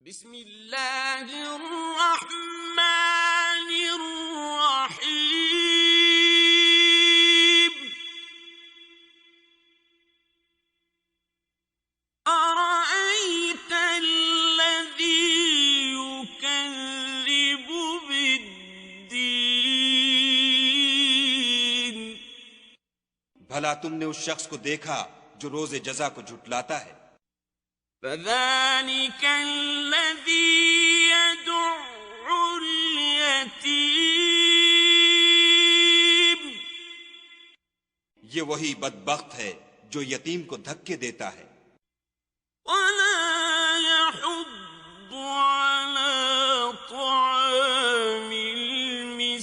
بسم اللہ الرحمن الرحیم ارأیت الذی یکذب بالدین، بھلا تم نے اس شخص کو دیکھا جو روز جزا کو جھٹلاتا ہے؟ فذلك الذي يدع اليتيم، یہ وہی بدبخت ہے جو یتیم کو دھکے دیتا ہے، ولا يحض على طعام المسكين،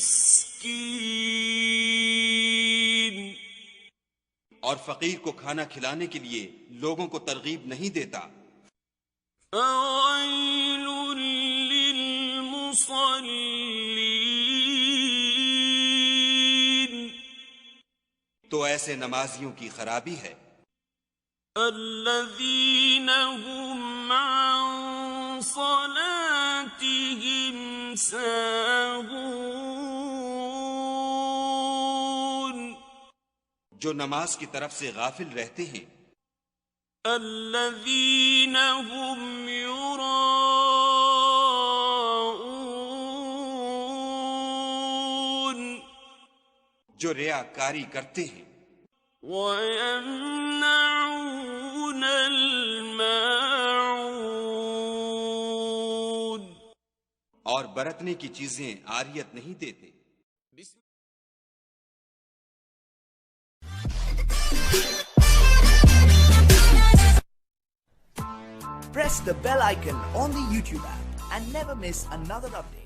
اور فقیر کو کھانا کھلانے کے لیے لوگوں کو ترغیب نہیں دیتا۔ فويل للمصلين، تو ایسے نمازیوں کی خرابی ہے، الذين هم عن صلاتهم ساهون، جو نماز کی طرف سے غافل رہتے ہیں، الذين هم يراءون، جو ریاکاری کرتے ہیں، ويمنعون الماعون، اور برتنے کی چیزیں عاریت نہیں دیتے۔ Press the bell icon on the YouTube app and never miss another update.